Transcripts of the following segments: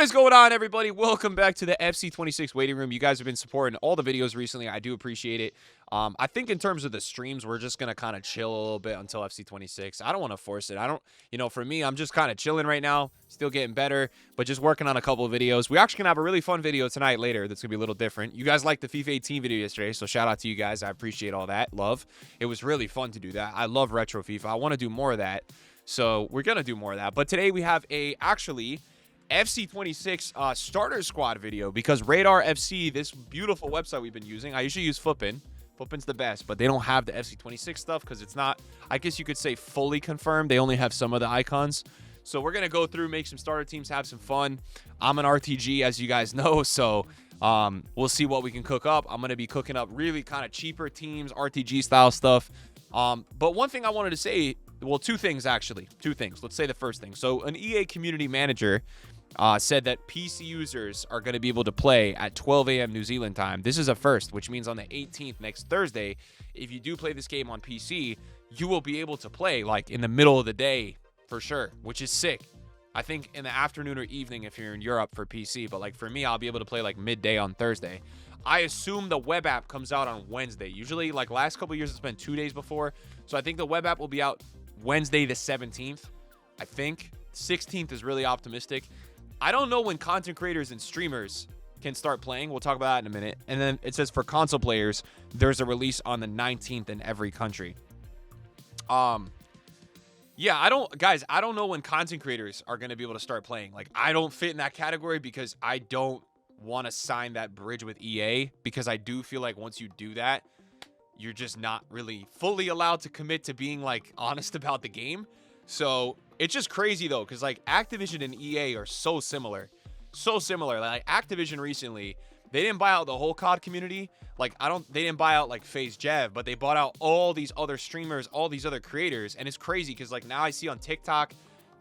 is going on, everybody? Welcome back to the FC26 waiting room. You guys have been supporting all the videos recently. I do appreciate it. I think in terms of the streams, we're just going to kind of chill a little bit until FC26. I don't want to force it. For me, I'm just kind of chilling right now, still getting better, but just working on a couple of videos. We actually going to have a really fun video tonight later that's going to be a little different. You guys liked the FIFA 18 video yesterday, so shout out to you guys. I appreciate all that love. It was really fun to do that. I love retro FIFA. I want to do more of that, so we're going to do more of that. But today we have actually FC26 starter squad video because Radar FC, this beautiful website we've been using, I usually use Footpin. Footpin's the best, but they don't have the FC26 stuff because it's not, I guess you could say, fully confirmed. They only have some of the icons. So we're going to go through, make some starter teams, have some fun. I'm an RTG, as you guys know, so we'll see what we can cook up. I'm going to be cooking up really kind of cheaper teams, RPG style stuff. But one thing I wanted to say, well, two things, actually. Two things. Let's say the first thing. So an EA community manager said that PC users are going to be able to play at 12 a.m. New Zealand time. This is a first, which means on the 18th, next Thursday, if you do play this game on PC, you will be able to play like in the middle of the day for sure, which is sick. I think in the afternoon or evening if you're in Europe for PC, but like for me, I'll be able to play like midday on Thursday. I assume the web app comes out on Wednesday. Usually, like last couple of years, it's been 2 days before. So I think the web app will be out Wednesday the 17th. I think 16th is really optimistic. I don't know when content creators and streamers can start playing. We'll talk about that in a minute. And then it says for console players, there's a release on the 19th in every country. Yeah, I don't know when content creators are going to be able to start playing. Like, I don't fit in that category because I don't want to sign that bridge with EA, because I do feel like once you do that, you're just not really fully allowed to commit to being like honest about the game. So it's just crazy though, because like Activision and EA are so similar. Like Activision recently, they didn't buy out the whole COD community. Like they didn't buy out like FaZe Jev, but they bought out all these other streamers, all these other creators. And it's crazy because like now I see on TikTok,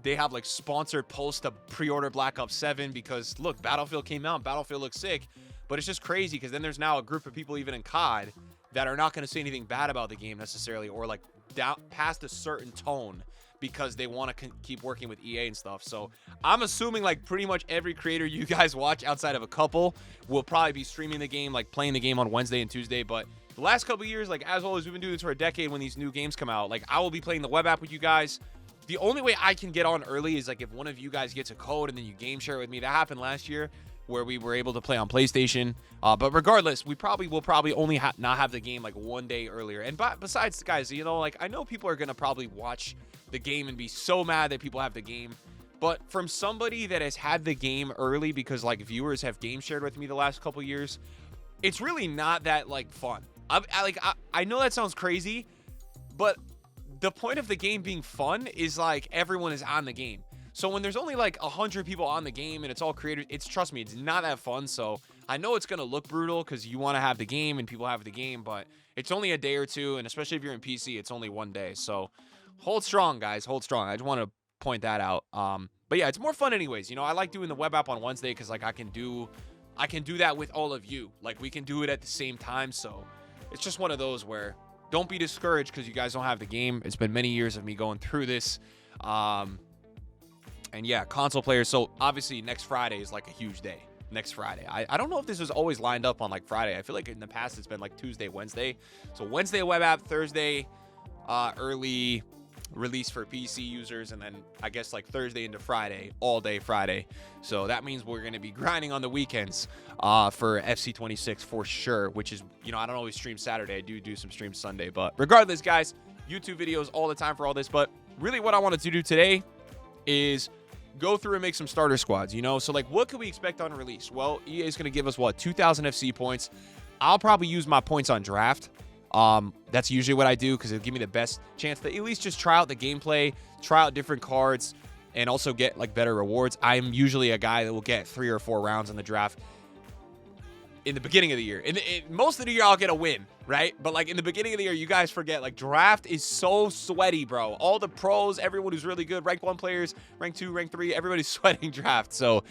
they have like sponsored posts to pre-order Black Ops 7 because look, Battlefield came out, Battlefield looks sick. But it's just crazy because then there's now a group of people even in COD that are not going to say anything bad about the game necessarily, or like down past a certain tone, because they want to keep working with EA and stuff. So I'm assuming like pretty much every creator you guys watch outside of a couple will probably be streaming the game, like playing the game on Wednesday and Tuesday. But the last couple of years, like as always, we've been doing this for a decade. When these new games come out, like I will be playing the web app with you guys. The only way I can get on early is like if one of you guys gets a code and then you game share it with me. That happened last year where we were able to play on PlayStation. But regardless, we will probably only not have the game like 1 day earlier. And besides, guys, you know, like I know people are going to probably watch the game and be so mad that people have the game. But from somebody that has had the game early, because like viewers have game shared with me the last couple years, it's really not that like fun. I know that sounds crazy, but the point of the game being fun is like everyone is on the game. So when there's only like 100 people on the game and it's all creators, trust me, it's not that fun. So I know it's going to look brutal because you want to have the game and people have the game, but it's only a day or two. And especially if you're in PC, it's only 1 day. So hold strong, guys, hold strong. I just want to point that out. But yeah, it's more fun anyways. You know, I like doing the web app on Wednesday because like I can do that with all of you. Like we can do it at the same time. So it's just one of those where don't be discouraged because you guys don't have the game. It's been many years of me going through this. And yeah, console players. So obviously next Friday is like a huge day. Next Friday. I don't know if this was always lined up on like Friday. I feel like in the past it's been like Tuesday, Wednesday. So Wednesday web app, Thursday early release for PC users, and then I guess like Thursday into Friday, all day Friday. So that means we're going to be grinding on the weekends for FC26 for sure, which is, you know, I don't always stream Saturday. I do some streams Sunday. But regardless, guys, YouTube videos all the time for all this. But really what I wanted to do today is go through and make some starter squads, you know? So, like, what can we expect on release? Well, EA is going to give us, what, 2,000 FC points. I'll probably use my points on draft. That's usually what I do because it'll give me the best chance to at least just try out the gameplay, try out different cards, and also get, like, better rewards. I'm usually a guy that will get 3 or 4 rounds in the draft in the beginning of the year. In most of the year, I'll get a win, right? But, like, in the beginning of the year, you guys forget, like, draft is so sweaty, bro. All the pros, everyone who's really good, rank 1 players, rank 2, rank 3, everybody's sweating draft. So,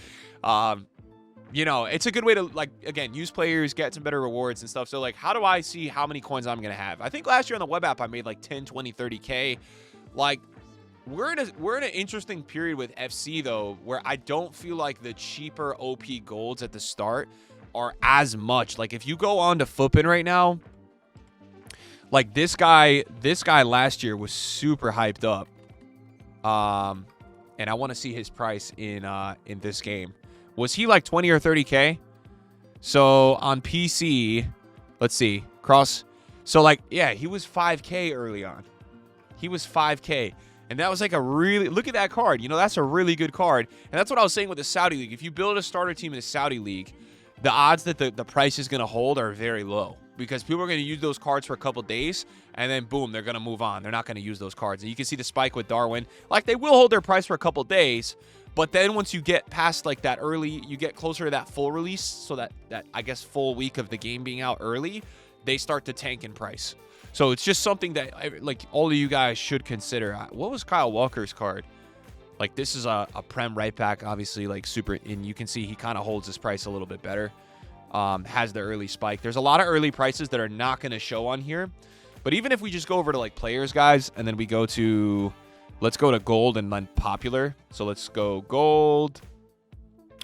you know, it's a good way to, like, again, use players, get some better rewards and stuff. So, like, how do I see how many coins I'm going to have? I think last year on the web app, I made, like, 10, 20, 30K. Like, we're in an interesting period with FC though, where I don't feel like the cheaper OP golds at the start are as much. Like if you go on to Footpin right now, like this guy last year was super hyped up. And I want to see his price in this game. Was he like 20 or 30K? So on PC, let's see, cross. So like, yeah, he was 5K early on. He was 5K. And that was like a really, look at that card. You know, that's a really good card. And that's what I was saying with the Saudi League. If you build a starter team in the Saudi League, the odds that the price is going to hold are very low. Because people are going to use those cards for a couple days, and then boom, they're going to move on. They're not going to use those cards. And you can see the spike with Darwin. Like, they will hold their price for a couple days, but then once you get past, like, that early, you get closer to that full release, so that I guess, full week of the game being out early, they start to tank in price. So it's just something that, like, all of you guys should consider. What was Kyle Walker's card? Like, this is a Prem right back, obviously, like, super, and you can see he kind of holds his price a little bit better. Has the early spike. There's a lot of early prices that are not going to show on here. But even if we just go over to like players, guys, and then we go to, let's go to gold and then popular. So let's go gold.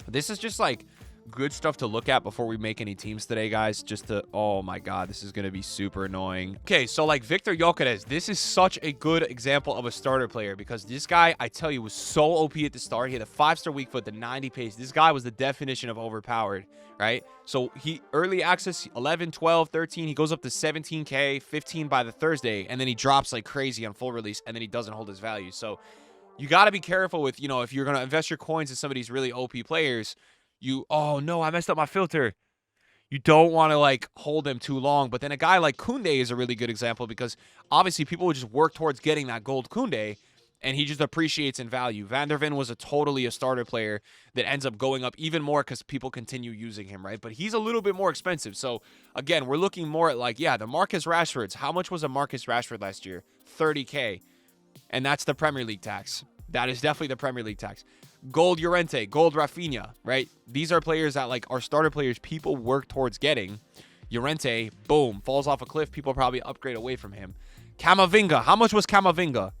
This is just like good stuff to look at before we make any teams today, guys. Just to, oh my God, this is going to be super annoying. Okay, so like Victor Gyökeres, this is such a good example of a starter player because this guy, I tell you, was so OP at the start. He had a 5-star weak foot, the 90 pace. This guy was the definition of overpowered, right? So he early access 11, 12, 13. He goes up to 17K, 15 by the Thursday, and then he drops like crazy on full release, and then he doesn't hold his value. So you got to be careful with, you know, if you're going to invest your coins in some of these really OP players, oh no, I messed up my filter. You don't want to like hold him too long. But then a guy like Koundé is a really good example because obviously people would just work towards getting that gold Koundé and he just appreciates in value. Van der Ven was totally a starter player that ends up going up even more because people continue using him, right? But he's a little bit more expensive. So again, we're looking more at like, yeah, the Marcus Rashfords. How much was a Marcus Rashford last year? 30K. And that's the Premier League tax. That is definitely the Premier League tax. Gold Llorente, gold Rafinha, right? These are players that like are starter players people work towards getting. Llorente, boom, falls off a cliff. People probably upgrade away from him. Camavinga, how much was Camavinga?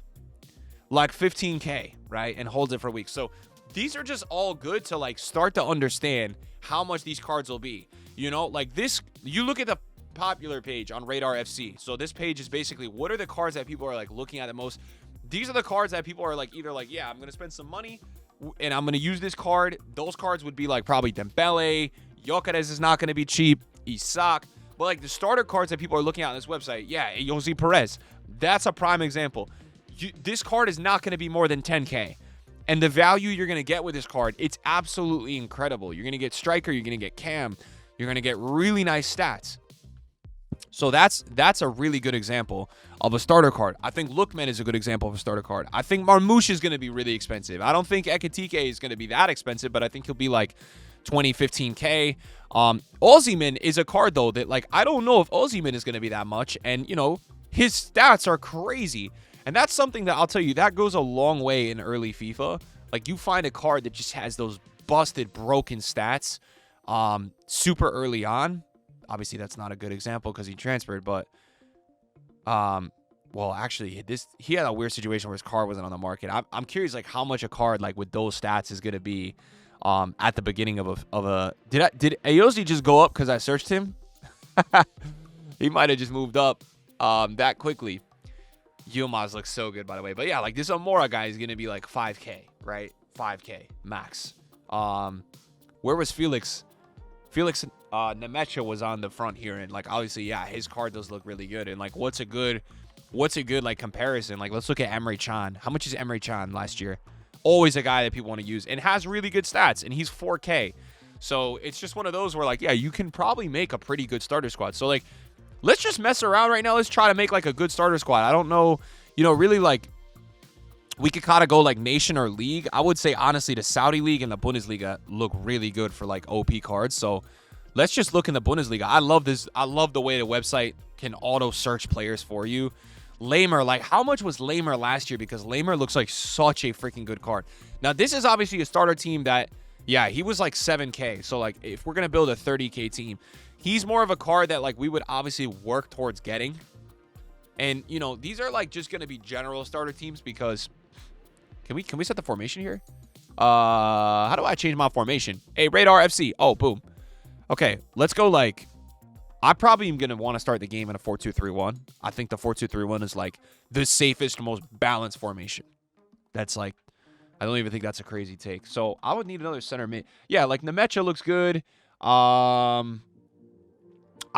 Like 15K, right? And holds it for weeks. So these are just all good to like start to understand how much these cards will be. You know, like this, you look at the popular page on Radar FC. So this page is basically what are the cards that people are like looking at the most. These are the cards that people are like either like, yeah, I'm going to spend some money and I'm going to use this card. Those cards would be like probably Dembele. Gyökeres is not going to be cheap. Isak. But like the starter cards that people are looking at on this website, yeah, Jose Perez. That's a prime example. This card is not going to be more than 10K. And the value you're going to get with this card, it's absolutely incredible. You're going to get striker. You're going to get cam. You're going to get really nice stats. So that's a really good example of a starter card. I think Lookman is a good example of a starter card. I think Marmoush is going to be really expensive. I don't think Ekitike is going to be that expensive, but I think he'll be like 20, 15K. Osimhen is a card, though, that like I don't know if Osimhen is going to be that much. And, you know, his stats are crazy. And that's something that I'll tell you, that goes a long way in early FIFA. Like you find a card that just has those busted, broken stats super early on. Obviously, that's not a good example because he transferred, but, well, actually, he had a weird situation where his card wasn't on the market. I'm curious, like, how much a card, like, with those stats is going to be at the beginning of a Did Ayosi just go up because I searched him? He might have just moved up that quickly. Yilmaz looks so good, by the way. But, yeah, like, this Amora guy is going to be, like, 5K, right? 5K max. Where was Felix? Felix Nemecha was on the front here, and like obviously, yeah, his card does look really good. And like, what's a good like comparison? Like, let's look at Emre Can. How much is Emre Can last year? Always a guy that people want to use and has really good stats, and he's 4K. So it's just one of those where like, yeah, you can probably make a pretty good starter squad. So like, let's just mess around right now. Let's try to make like a good starter squad. I don't know, you know, really like. We could kind of go like nation or league. I would say, honestly, the Saudi League and the Bundesliga look really good for like OP cards. So let's just look in the Bundesliga. I love this. I love the way the website can auto search players for you. Lamer, like how much was Lamer last year? Because Lamer looks like such a freaking good card. Now, this is obviously a starter team that, yeah, he was like 7K. So like if we're going to build a 30K team, he's more of a card that like we would obviously work towards getting. And, you know, these are like just going to be general starter teams because Can we set the formation here? How do I change my formation? Hey, Radar FC. Oh, boom. Okay, let's go like... I probably am going to want to start the game in a 4-2-3-1. I think the 4-2-3-1 is like the safest, most balanced formation. That's like... I don't even think that's a crazy take. So I would need another center mid. Yeah, like Nemecha looks good. I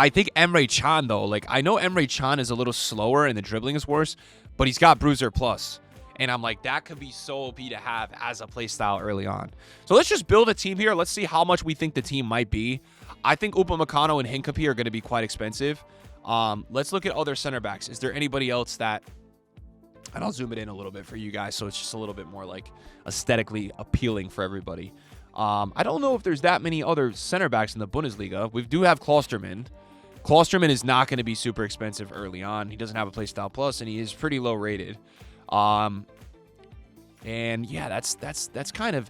think Emre Can, though. Like, I know Emre Can is a little slower and the dribbling is worse, but he's got Bruiser Plus. And I'm like, that could be so OP to have as a play style early on. So let's just build a team here. Let's see how much we think the team might be. I think Upamecano and Hincapie are going to be quite expensive. Let's look at other center backs. Is there anybody else that... And I'll zoom it in a little bit for you guys so it's just a little bit more like aesthetically appealing for everybody. I don't know if there's that many other center backs in the Bundesliga. We do have Klosterman. Klosterman is not going to be super expensive early on. He doesn't have a playstyle plus, and he is pretty low rated. And yeah, that's kind of...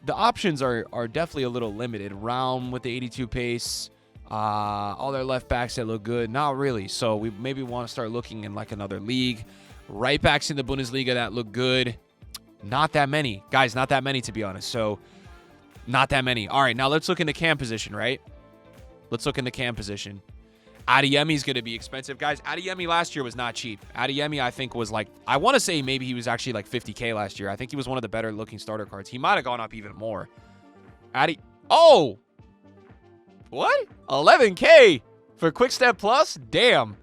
The options are definitely a little limited. Raum with the 82 pace. All their left backs that look good. Not really. So we maybe want to start looking in like another league. Right backs in the Bundesliga that look good. Not that many. Guys, not that many, to be honest. So, not that many. All right, now let's look into cam position, right? Let's look into cam position. Adeyemi is going to be expensive. Guys, Adeyemi last year was not cheap. Adeyemi, I think, was like... I want to say maybe he was actually like 50K last year. I think he was one of the better looking starter cards. He might have gone up even more. Oh! What? 11K for Quick Step Plus? Damn.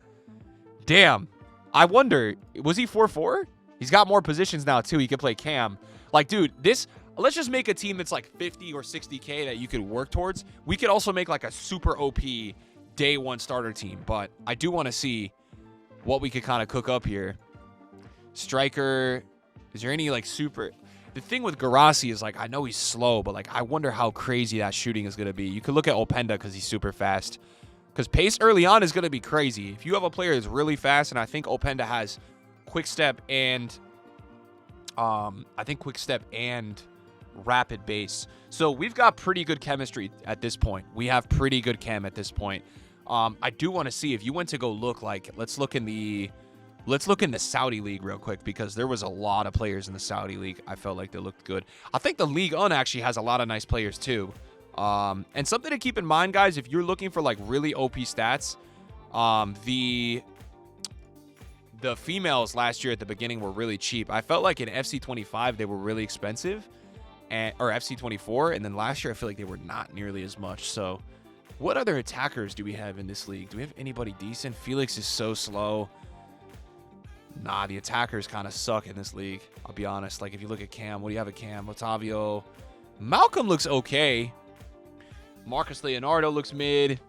Damn. I wonder, was he 4-4? He's got more positions now, too. He can play cam. Like, dude, this... Let's just make a team that's like 50 or 60K that you could work towards. We could also make like a super OP day one starter team. But I do want to see what we could kind of cook up here. Striker. Is there any like super... The thing with Garassi is like, I know he's slow, but like I wonder how crazy that shooting is going to be. You could look at Openda because he's super fast. Because pace early on is going to be crazy. If you have a player that's really fast, and I think Openda has quick step and rapid base. So we've got pretty good chemistry at this point. We have pretty good chem at this point. I do want to see if you went to go look like, let's look in the Saudi league real quick, because there was a lot of players in the Saudi league. I felt like they looked good. I think the Ligue 1 actually has a lot of nice players too. And something to keep in mind, guys, if you're looking for like really OP stats, the females last year at the beginning were really cheap. I felt like in FC25 they were really expensive, or FC24, and then last year I feel like they were not nearly as much. So what other attackers do we have in this league? Do we have anybody decent? Felix is so slow. Nah, the attackers kind of suck in this league, I'll be honest. Like if you look at Cam, what do you have at Cam? Otavio. Malcolm looks okay. Marcus Leonardo looks mid.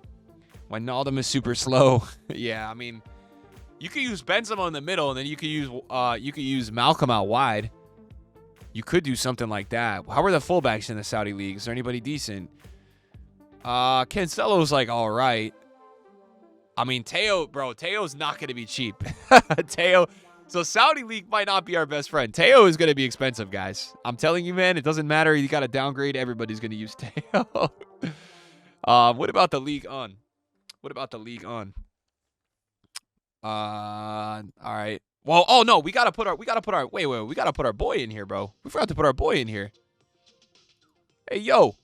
Wijnaldum is super slow. Yeah, I mean, you could use Benzema in the middle, and then you could use Malcolm out wide. You could do something like that. How are the fullbacks in the Saudi league? Is there anybody decent? Cancelo's like all right. I mean, Teo's not going to be cheap. Teo. So Saudi league might not be our best friend. Teo is going to be expensive, guys. I'm telling you, man, it doesn't matter. You got to downgrade. Everybody's going to use Teo. What about the League On? All right. Well, oh no, we got to put our boy in here, bro. We forgot to put our boy in here. Hey, yo.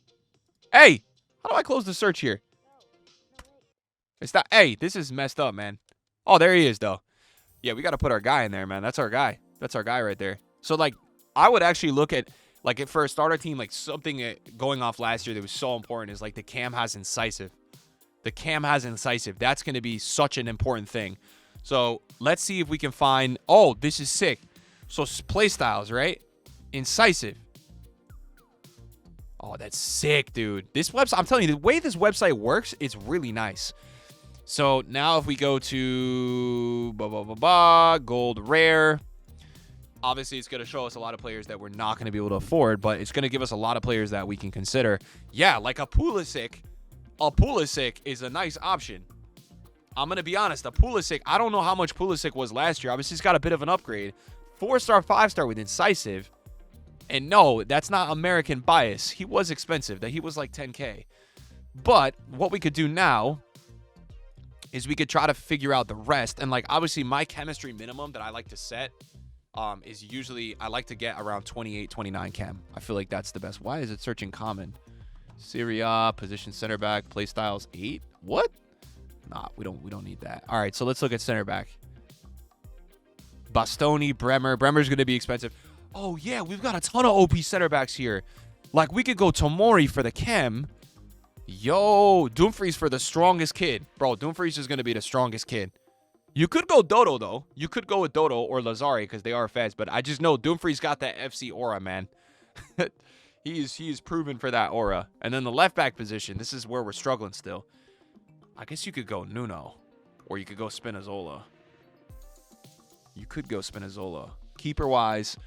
Hey, how do I close the search here? It's not. Hey, this is messed up, man. Oh, there he is, though. Yeah, we got to put our guy in there, man. That's our guy. That's our guy right there. So, like, I would actually look at, like, for a starter team, like, something going off last year that was so important is, like, the cam has incisive. The cam has incisive. That's going to be such an important thing. So, let's see if we can find... Oh, this is sick. So, play styles, right? Incisive. Oh, that's sick, dude. This website, I'm telling you, the way this website works, it's really nice. So now if we go to gold rare, obviously it's going to show us a lot of players that we're not going to be able to afford, but it's going to give us a lot of players that we can consider. Yeah, like a Pulisic. A Pulisic is a nice option. I'm going to be honest. A Pulisic, I don't know how much Pulisic was last year. Obviously, he's got a bit of an upgrade. 4-star, 5-star with incisive. And no, that's not American bias. He was expensive. That he was like 10K. But what we could do now is we could try to figure out the rest. And, like, obviously my chemistry minimum that I like to set is usually, I like to get around 28, 29 chem. I feel like that's the best. Why is it searching common? Serie A, position center back, play styles 8. What? Nah, we don't need that. All right, so let's look at center back. Bastoni, Bremer. Bremer's going to be expensive. Oh, yeah, we've got a ton of OP center backs here. Like, we could go Tomori for the chem. Yo, Dumfries for the strongest kid. Bro, Dumfries is going to be the strongest kid. You could go Dodo, though. You could go with Dodo or Lazari because they are feds. But I just know Dumfries got that FC aura, man. He is proven for that aura. And then the left back position, this is where we're struggling still. I guess you could go Nuno. Or you could go Spinazzola. You could go Spinazzola. Keeper-wise,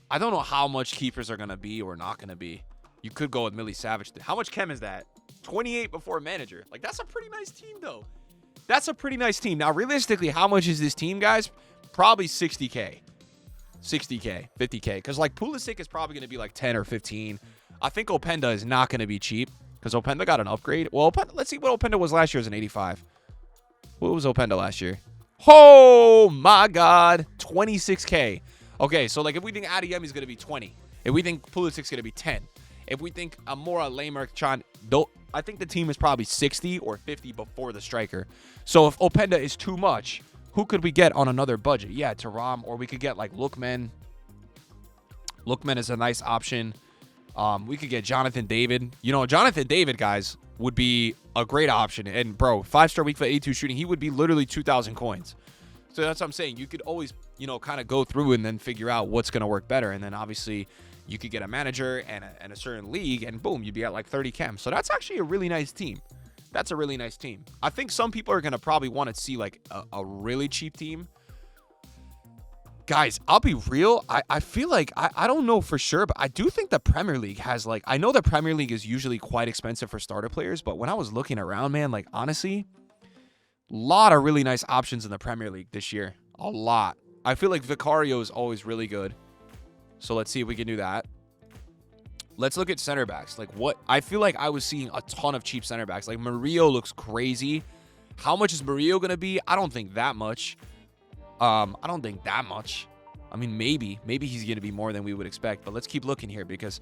I don't know how much keepers are going to be or not going to be. You could go with Millie Savage. How much chem is that? 28 before manager. Like, that's a pretty nice team, though. That's a pretty nice team. Now, realistically, how much is this team, guys? Probably 60K. 60K, 50K. Because, like, Pulisic is probably going to be, like, 10 or 15. I think Openda is not going to be cheap. Because Openda got an upgrade. Well, let's see what Openda was last year as an 85. What was Openda last year? Oh, my God. 26K. Okay, so, like, if we think Adeyemi is going to be 20. If we think Pulisic's going to be 10. If we think Amora, Lamer, Chan, I think the team is probably 60 or 50 before the striker. So if Openda is too much, who could we get on another budget? Yeah, Taram, or we could get like Lookman. Lookman is a nice option. We could get Jonathan David. You know, Jonathan David, guys, would be a great option. And, bro, 5-star week for 82 shooting, he would be literally 2,000 coins. So that's what I'm saying. You could always, you know, kind of go through and then figure out what's going to work better. And then, obviously, you could get a manager and a certain league, and boom, you'd be at like 30 chem. So that's actually a really nice team. That's a really nice team. I think some people are going to probably want to see like a really cheap team. Guys, I'll be real. I feel like, I don't know for sure, but I do think the Premier League has like, I know the Premier League is usually quite expensive for starter players, but when I was looking around, man, like honestly, a lot of really nice options in the Premier League this year. A lot. I feel like Vicario is always really good. So let's see if we can do that. Let's look at center backs. Like what? I feel like I was seeing a ton of cheap center backs. Like Murillo looks crazy. How much is Murillo going to be? I don't think that much. I don't think that much. I mean, maybe he's going to be more than we would expect. But let's keep looking here because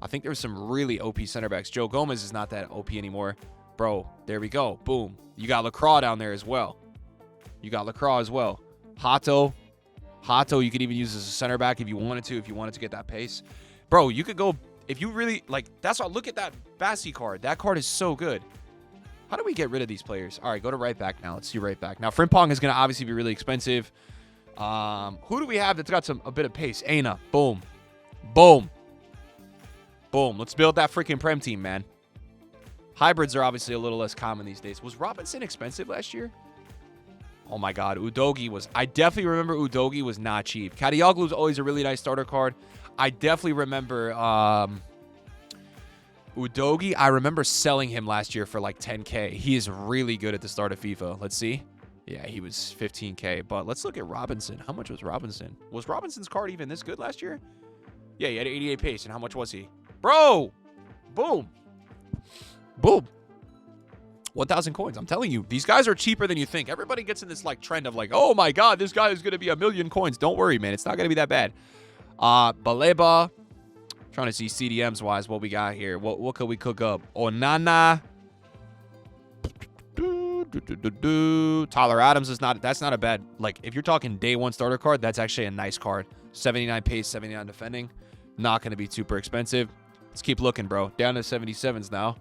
I think there's some really OP center backs. Joe Gomez is not that OP anymore. Bro, there we go. Boom. You got Lacroix down there as well. Hato, you could even use as a center back if you wanted to get that pace. Bro, you could go, if you really, like, that's why, look at that Bassi card. That card is so good. How do we get rid of these players? All right, go to right back now. Let's see right back. Now, Frimpong is going to obviously be really expensive. Who do we have that's got a bit of pace? Aina. Boom. Boom. Boom. Let's build that freaking Prem team, man. Hybrids are obviously a little less common these days. Was Robinson expensive last year? Oh, my God. Udogi was... I definitely remember Udogi was not cheap. Kadioglu was always a really nice starter card. I definitely remember Udogi. I remember selling him last year for like 10K. He is really good at the start of FIFA. Let's see. Yeah, he was 15K. But let's look at Robinson. How much was Robinson? Was Robinson's card even this good last year? Yeah, he had 88 pace. And how much was he? Bro! Boom. Boom. 1,000 coins. I'm telling you, these guys are cheaper than you think. Everybody gets in this like trend of like, oh my God, this guy is going to be 1,000,000 coins. Don't worry, man. It's not going to be that bad. Baleba. Trying to see CDMs wise what we got here. What could we cook up? Onana. Tyler Adams is not, that's not a bad, like if you're talking day one starter card, that's actually a nice card. 79 pace, 79 defending. Not going to be super expensive. Let's keep looking, bro. Down to 77s now.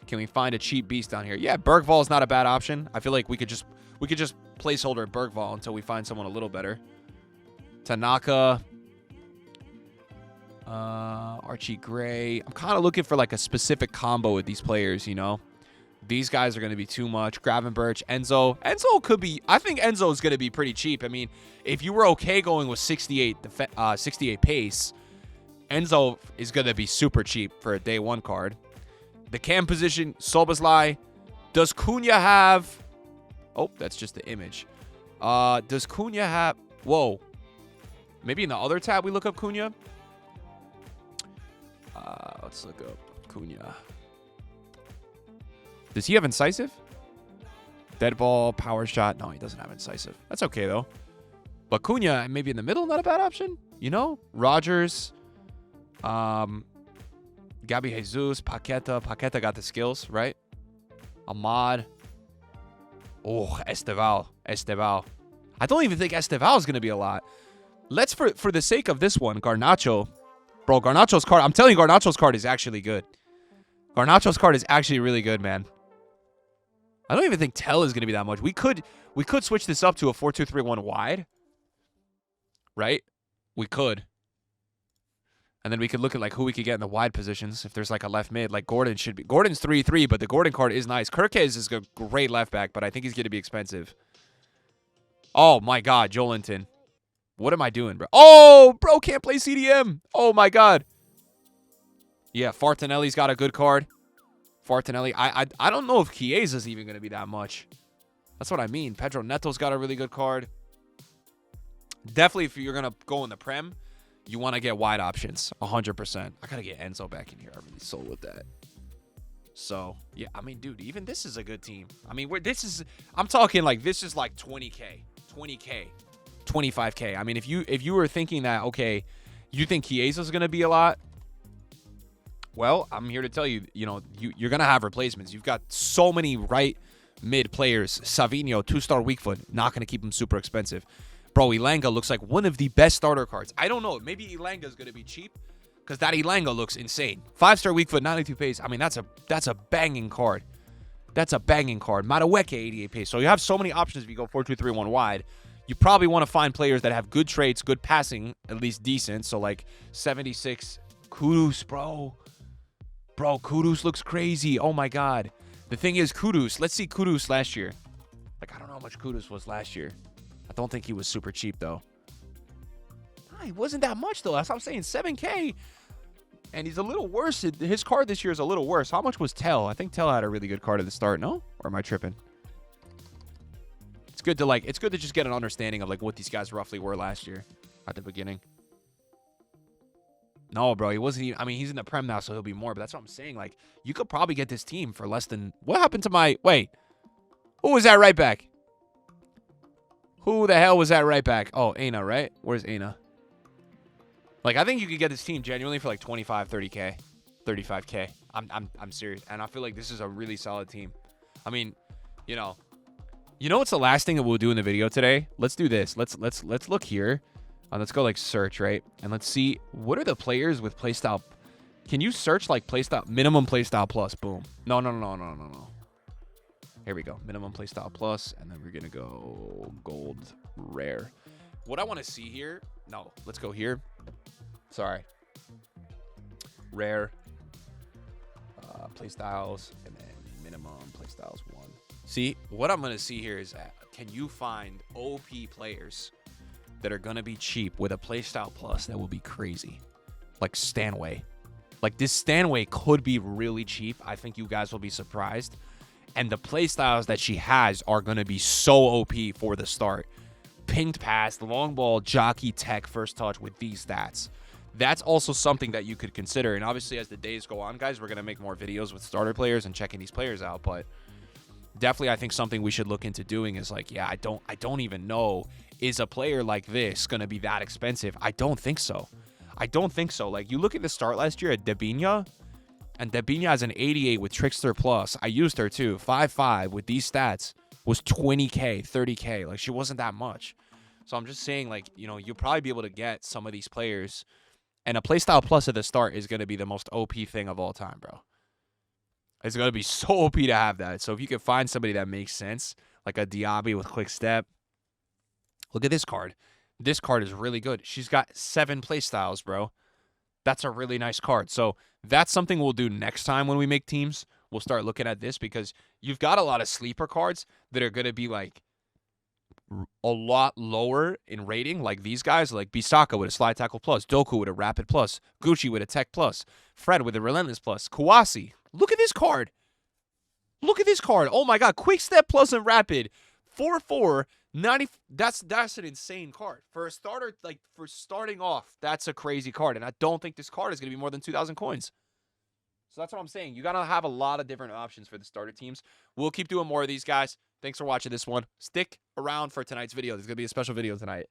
Can we find a cheap beast down here? Yeah, Bergvall is not a bad option. I feel like we could just placeholder Bergvall until we find someone a little better. Tanaka. Archie Gray. I'm kind of looking for like a specific combo with these players, you know. These guys are going to be too much. Gravenberch, Enzo. Enzo could be, I think Enzo is going to be pretty cheap. I mean, if you were okay going with 68 pace, Enzo is going to be super cheap for a day one card. The cam position, Soboslai. Does Cunha have... Oh, that's just the image. Does Cunha have... Whoa. Maybe in the other tab we look up Cunha? Let's look up Cunha. Does he have incisive? Dead ball, power shot. No, he doesn't have incisive. That's okay, though. But Cunha, maybe in the middle, not a bad option. You know? Rogers, Gabi Jesus, Paqueta. Paqueta got the skills, right? Ahmad. Oh, Esteval. I don't even think Esteval is going to be a lot. Let's, for the sake of this one, Garnacho. Bro, Garnacho's card, I'm telling you, Garnacho's card is actually good. Garnacho's card is actually really good, man. I don't even think Tell is going to be that much. We could switch this up to a 4-2-3-1 wide. Right? We could. And then we could look at like who we could get in the wide positions. If there's like a left mid, like Gordon should be. Gordon's 3-3, but the Gordon card is nice. Kirkes is a great left back, but I think he's going to be expensive. Oh my God, Joelinton. What am I doing, bro? Oh, bro, can't play CDM. Oh my God. Yeah, Fartinelli's got a good card. Fartinelli. I don't know if Chiesa's even going to be that much. That's what I mean. Pedro Neto's got a really good card. Definitely, if you're going to go in the Prem, you want to get wide options, 100%. I got to get Enzo back in here. I really sold with that. So, yeah, I mean, dude, even this is a good team. I mean, I'm talking like this is like 20K, 25K. I mean, if you were thinking that, okay, you think Chiesa's going to be a lot, well, I'm here to tell you, you know, you're going to have replacements. You've got so many right mid players. Savinho, 2-star weak foot, not going to keep him super expensive. Bro, Elanga looks like one of the best starter cards. I don't know. Maybe Elanga is going to be cheap because that Elanga looks insane. 5-star weak foot, 92 pace. I mean, that's a banging card. That's a banging card. Madueke, 88 pace. So you have so many options if you go 4-2-3-1 wide. You probably want to find players that have good traits, good passing, at least decent. So like 76. Kudus, bro. Bro, Kudus looks crazy. Oh my God. The thing is, Kudus. Let's see Kudus last year. Like, I don't know how much Kudus was last year. I don't think he was super cheap, though. He wasn't that much, though. That's what I'm saying. 7K. And he's a little worse. His card this year is a little worse. How much was Tell? I think Tell had a really good card at the start. No? Or am I tripping? It's good to just get an understanding of like what these guys roughly were last year at the beginning. No, bro. He wasn't even, I mean, he's in the Prem now, so he'll be more. But that's what I'm saying. Like, you could probably get this team for less than... What happened to my... Wait. Who was that right back? Who the hell was that right back? Oh, Aina, right? Where's Aina? Like, I think you could get this team genuinely for like 25, 30K, 35K. I'm serious. And I feel like this is a really solid team. I mean, you know what's the last thing that we'll do in the video today? Let's do this. Let's look here. Let's go like search, right? And let's see what are the players with playstyle. Can you search like playstyle minimum playstyle plus? Boom. No. Here we go. Minimum playstyle plus, and then we're gonna go gold rare. What I want to see here. No, let's go here. Sorry. Rare. Playstyles, and then minimum playstyles 1. See, what I'm gonna see here is can you find OP players that are gonna be cheap with a playstyle plus that will be crazy, like Stanway. Like this Stanway could be really cheap. I think you guys will be surprised. And the playstyles that she has are going to be so OP for the start. Pinged pass, long ball, jockey, tech, first touch with these stats. That's also something that you could consider. And obviously, as the days go on, guys, we're going to make more videos with starter players and checking these players out. But definitely, I think something we should look into doing is like, yeah, I don't even know. Is a player like this going to be that expensive? I don't think so. Like, you look at the start last year at Debinha. And Debinha has an 88 with Trickster Plus. I used her too. 5.5 with these stats was 20K, 30K. Like, she wasn't that much. So I'm just saying, like, you know, you'll probably be able to get some of these players. And a playstyle plus at the start is going to be the most OP thing of all time, bro. It's going to be so OP to have that. So if you can find somebody that makes sense, like a Diaby with quick step. Look at this card. This card is really good. She's got 7 playstyles, bro. That's a really nice card. So that's something we'll do next time when we make teams. We'll start looking at this because you've got a lot of sleeper cards that are going to be like a lot lower in rating. Like these guys, like Bisaka with a slide tackle plus, Doku with a rapid plus, Gucci with a tech plus, Fred with a relentless plus, Kawasi. Look at this card. Oh my God. Quick step plus and rapid. 4-4. 90. That's an insane card for a starter. Like for starting off, that's a crazy card, and I don't think this card is going to be more than 2,000 coins. So that's what I'm saying. You got to have a lot of different options for the starter teams. We'll keep doing more of these, guys. Thanks for watching this one. Stick around for tonight's video. There's going to be a special video tonight.